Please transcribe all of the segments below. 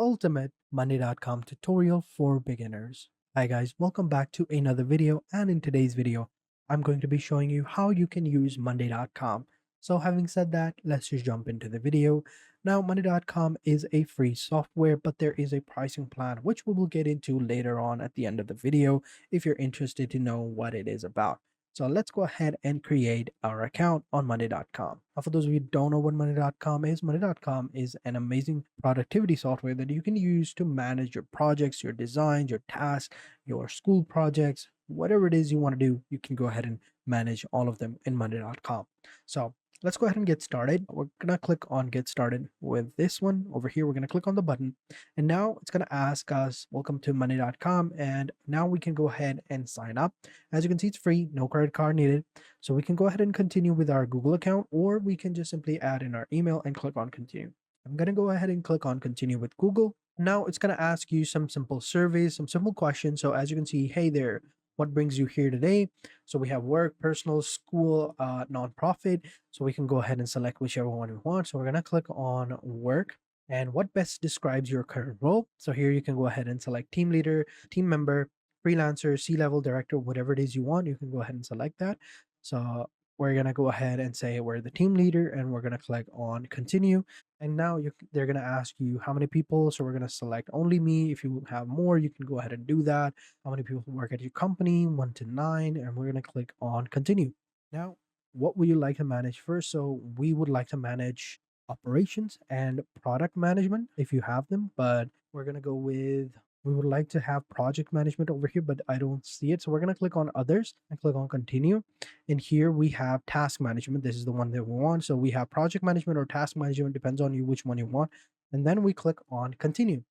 ultimate Monday.com tutorial for beginners. Hi guys, welcome back to another video, and in today's video, I'm going to be showing you how you can use Monday.com. So having said that, let's just jump into the video. Now, Monday.com is a free software, but there is a pricing plan, which we will get into later on at the end of the video if you're interested to know what it is about. So let's go ahead and create our account on Monday.com. Now, for those of you who don't know what Monday.com is an amazing productivity software that you can use to manage your projects, your designs, your tasks, your school projects, whatever it is you want to do, you can go ahead and manage all of them in Monday.com. So let's go ahead and get started. We're gonna click on get started with this one over here. We're gonna click on the button, and now it's gonna ask us, welcome to Monday.com, and now we can go ahead and sign up. As you can see, it's free, no credit card needed. So we can go ahead and continue with our Google account, or we can just simply add in our email and click on continue. I'm gonna go ahead and click on continue with Google. Now it's gonna ask you some simple surveys, some simple questions. So as you can see, hey there, what brings you here today? So we have work, personal, school, nonprofit. So we can go ahead and select whichever one we want. So we're gonna click on work. And what best describes your current role? So here you can go ahead and select team leader, team member, freelancer, C-level director, whatever it is you want, you can go ahead and select that. So we're gonna go ahead and say we're the team leader, and we're gonna click on continue. And now they're gonna ask you how many people. So we're gonna select only me. If you have more, you can go ahead and do that. How many people work at your company? 1 to 9, and we're gonna click on continue. Now, what would you like to manage first? So we would like to manage operations and product management if you have them, but we're gonna go with, we would like to have project management over here, but I don't see it. So we're going to click on others and click on continue. And here we have task management. This is the one that we want. So we have project management or task management, depends on you which one you want. And then we click on continue.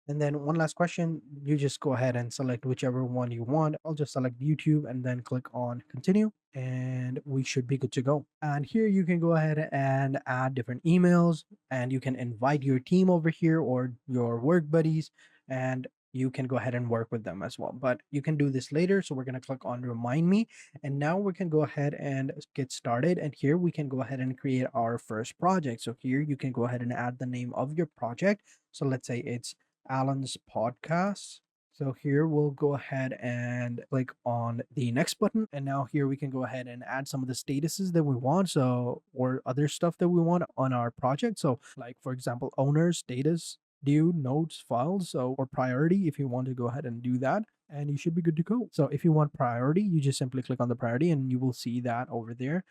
And then one last question, you just go ahead and select whichever one you want. I'll just select YouTube and then click on continue, and we should be good to go. And here you can go ahead and add different emails, and you can invite your team over here or your work buddies, and you can go ahead and work with them as well. But you can do this later. So we're going to click on remind me. And now we can go ahead and get started. And here we can go ahead and create our first project. So here you can go ahead and add the name of your project. So let's say it's Alan's podcast. So here we'll go ahead and click on the next button. And now here we can go ahead and add some of the statuses that we want. So, or other stuff that we want on our project. So like, for example, owner status, due, notes, files, so, or priority, if you want to go ahead and do that, and you should be good to go. So if you want priority, you just simply click on the priority and you will see that over there.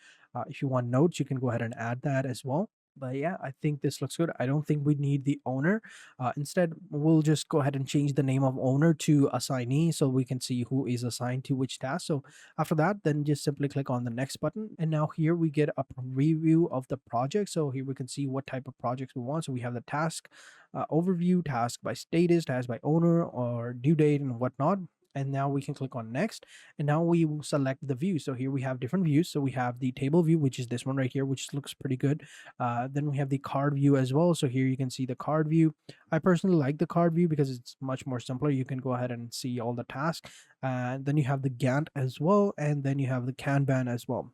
If you want notes, you can go ahead and add that as well. But yeah, I think this looks good. I don't think we need the owner. Instead, we'll just go ahead and change the name of owner to assignee so we can see who is assigned to which task. So after that, then just simply click on the next button. And now here we get a preview of the project. So here we can see what type of projects we want. So we have the task overview, task by status, task by owner, or due date and whatnot. And now we can click on next, and now we will select the view. So here we have different views. So we have the table view, which is this one right here, which looks pretty good. Then we have the card view as well. So here you can see the card view. I personally like the card view because it's much more simpler. You can go ahead and see all the tasks. And then you have the Gantt as well, and then you have the Kanban as well.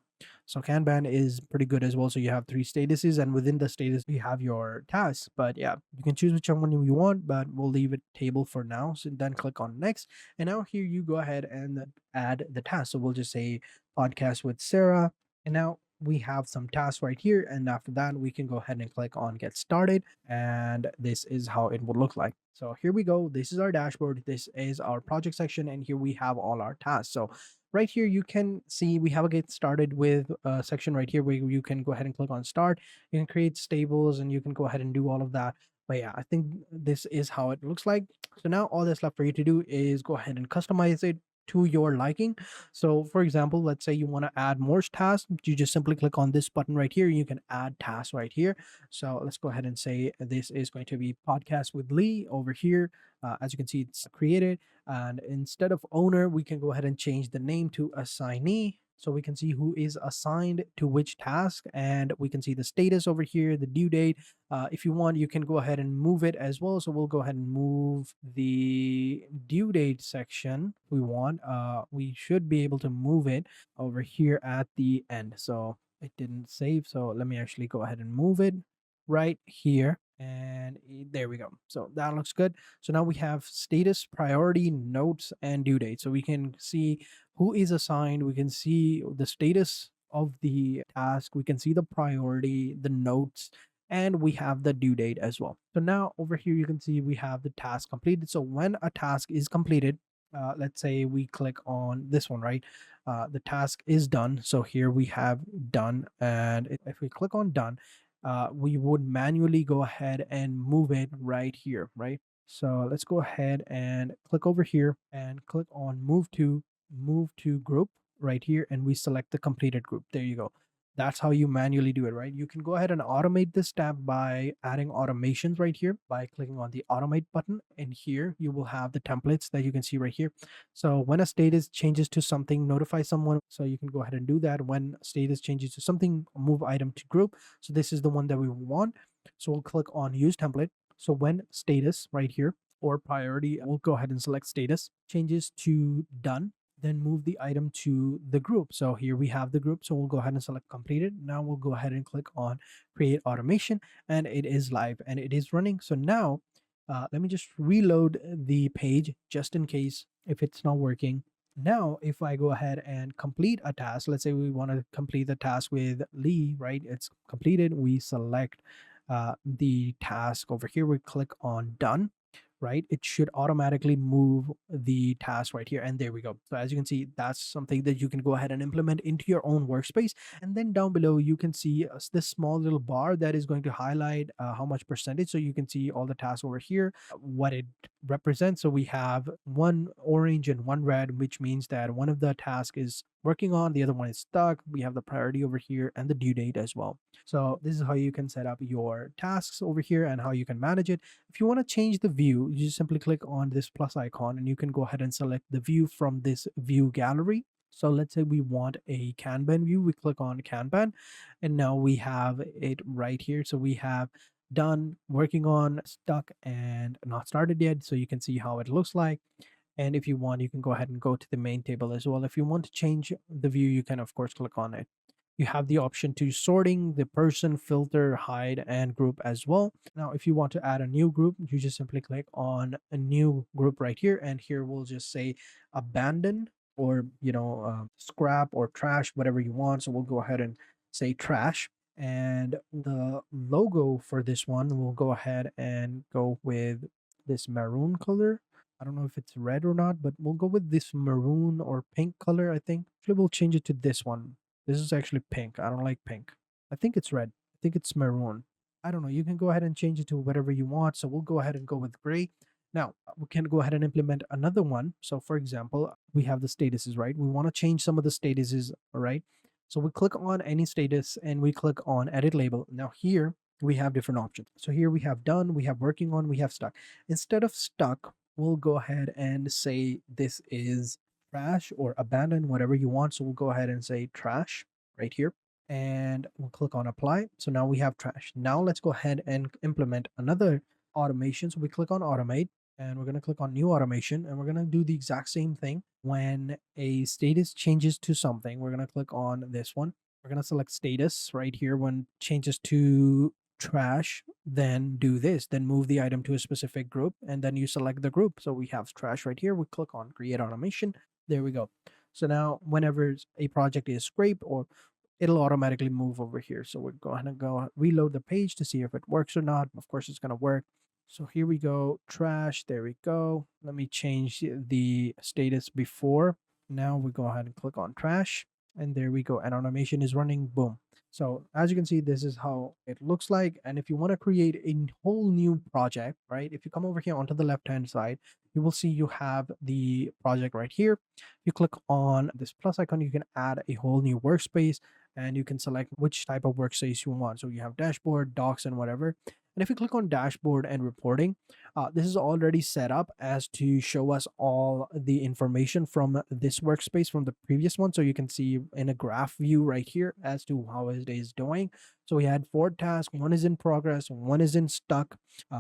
So Kanban is pretty good as well. So you have 3 statuses, and within the status you have your tasks. But yeah, you can choose whichever one you want, but we'll leave it table for now. So then click on next. And now here you go ahead and add the task. So we'll just say podcast with Sarah. And now we have some tasks right here. And after that, we can go ahead and click on get started. And this is how it would look like. So here we go. This is our dashboard. This is our project section. And here we have all our tasks. So right here, you can see we have a get started with a section right here where you can go ahead and click on start. You can create stables and you can go ahead and do all of that. But yeah, I think this is how it looks like. So now all that's left for you to do is go ahead and customize it to your liking. So for example, let's say you want to add more tasks, you just simply click on this button right here. You can add tasks right here. So let's go ahead and say this is going to be podcast with Lee over here. As you can see, it's created, and instead of owner, we can go ahead and change the name to assignee. So we can see who is assigned to which task, and we can see the status over here, the due date. If you want, you can go ahead and move it as well. So we'll go ahead and move the due date section we want. We should be able to move it over here at the end. So it didn't save. So let me actually go ahead and move it right here. And there we go. So that looks good. So now we have status, priority, notes, and due date. So we can see who is assigned. We can see the status of the task. We can see the priority, the notes, and we have the due date as well. So now over here, you can see we have the task completed. So when a task is completed, let's say we click on this one, right? The task is done. So here we have done. And if we click on done, we would manually go ahead and move it right here, right? So let's go ahead and click over here and click on move to group right here, and we select the completed group. There you go. That's how you manually do it, right? You can go ahead and automate this tab by adding automations right here by clicking on the automate button. And here you will have the templates that you can see right here. So when a status changes to something, notify someone. So you can go ahead and do that. When status changes to something, move item to group. So this is the one that we want. So we'll click on use template. So when status right here or priority, we'll go ahead and select status, changes to done, then move the item to the group. So here we have the group. So we'll go ahead and select completed. Now we'll go ahead and click on create automation, and it is live and it is running. So now let me just reload the page just in case if it's not working. Now, if I go ahead and complete a task, let's say we want to complete the task with Lee, right? It's completed. We select the task over here. We click on done, right? It should automatically move the task right here. And there we go. So as you can see, that's something that you can go ahead and implement into your own workspace. And then down below, you can see this small little bar that is going to highlight how much percentage. So you can see all the tasks over here, what it represents. So we have one orange and one red, which means that one of the tasks is working on, the other one is stuck. We have the priority over here and the due date as well. So this is how you can set up your tasks over here and how you can manage it. If you want to change the view, you just simply click on this plus icon and you can go ahead and select the view from this view gallery. So let's say we want a Kanban view, we click on Kanban, and now we have it right here. So we have done, working on, stuck, and not started yet. So you can see how it looks like. And if you want, you can go ahead and go to the main table as well. If you want to change the view, you can of course click on it. You have the option to sorting, the person, filter, hide, and group as well. Now, if you want to add a new group, you just simply click on a new group right here. And here we'll just say abandon or, scrap or trash, whatever you want. So we'll go ahead and say trash. And the logo for this one, we'll go ahead and go with this maroon color. I don't know if it's red or not, but we'll go with this maroon or pink color, I think. Actually, we'll change it to this one. This is actually pink. I don't like pink. I think it's red. I think it's maroon. I don't know. You can go ahead and change it to whatever you want. So we'll go ahead and go with gray. Now, we can go ahead and implement another one. So for example, we have the statuses, right? We want to change some of the statuses, all right? So we click on any status and we click on edit label. Now here we have different options. So here we have done, we have working on, we have stuck. Instead of stuck, we'll go ahead and say this is trash or abandon, whatever you want. So we'll go ahead and say trash right here and we'll click on apply. So now we have trash. Now let's go ahead and implement another automation. So we click on automate and we're going to click on new automation and we're going to do the exact same thing. When a status changes to something, we're going to click on this one. We're going to select status right here. When changes to trash, then do this, then move the item to a specific group and then you select the group. So we have trash right here. We click on create automation. There we go. So now whenever a project is scraped, or it'll automatically move over here. So we're going to go reload the page to see if it works or not. Of course it's going to work. So here we go, trash, there we go. Let me change the status before. Now we go ahead and click on trash and there we go. And automation is running, boom. So as you can see, this is how it looks like. And if you want to create a whole new project, right? If you come over here onto the left-hand side, you will see you have the project right here. You click on this plus icon, you can add a whole new workspace and you can select which type of workspace you want. So you have dashboard, docs, and whatever. And if you click on dashboard and reporting, this is already set up as to show us all the information from this workspace from the previous one. So you can see in a graph view right here as to how it is doing. So we had 4 tasks, one is in progress, one is in stuck,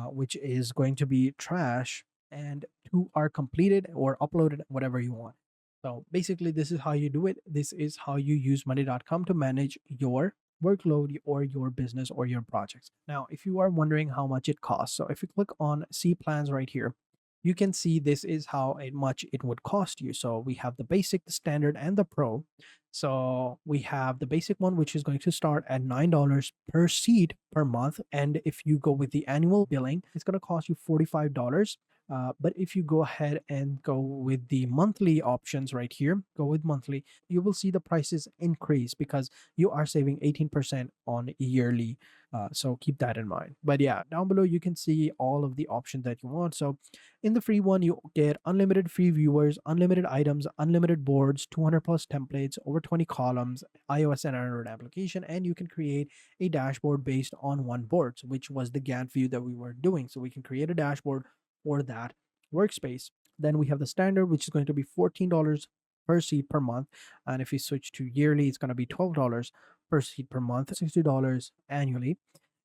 which is going to be trash, and 2 are completed or uploaded, whatever you want. So basically, this is how you do it. This is how you use monday.com to manage your workload or your business or your projects. Now, if you are wondering how much it costs, so if you click on see plans right here, you can see this is how much it would cost you. So we have the basic, the standard, and the pro. So we have the basic one, which is going to start at $9 per seat per month. And if you go with the annual billing, it's going to cost you $45. But if you go ahead and go with the monthly options right here, go with monthly, you will see the prices increase because you are saving 18% on yearly. So keep that in mind. But yeah, down below, you can see all of the options that you want. So in the free one, you get unlimited free viewers, unlimited items, unlimited boards, 200 plus templates, over 20 columns, iOS and Android application, and you can create a dashboard based on one board, which was the Gantt view that we were doing. So we can create a dashboard for that workspace. Then we have the standard, which is going to be $14 per seat per month. And if you switch to yearly, it's going to be $12 per seat per month, $60 annually.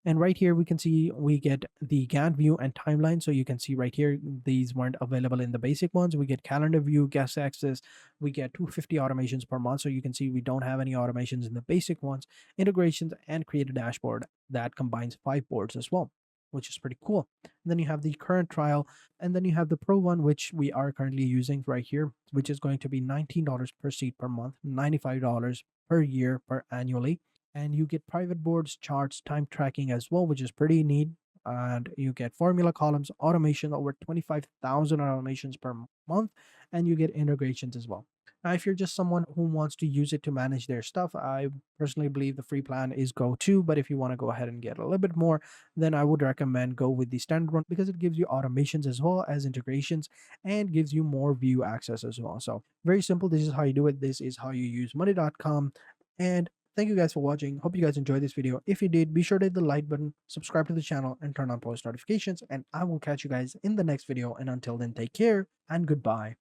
And right here, we can see we get the Gantt view and timeline. So you can see right here, these weren't available in the basic ones. We get calendar view, guest access. We get 250 automations per month. So you can see we don't have any automations in the basic ones, integrations, and create a dashboard that combines 5 boards as well, which is pretty cool. And then you have the current trial, and then you have the pro one, which we are currently using right here, which is going to be $19 per seat per month, $95 per year per annually. And you get private boards, charts, time tracking as well, which is pretty neat. And you get formula columns, automation, over 25,000 automations per month, and you get integrations as well. Now, if you're just someone who wants to use it to manage their stuff, I personally believe the free plan is go to. But if you want to go ahead and get a little bit more, then I would recommend go with the standard one because it gives you automations as well as integrations and gives you more view access as well. So very simple. This is how you do it. This is how you use monday.com. And thank you guys for watching. Hope you guys enjoyed this video. If you did, be sure to hit the like button, subscribe to the channel, and turn on post notifications. And I will catch you guys in the next video. And until then, take care and goodbye.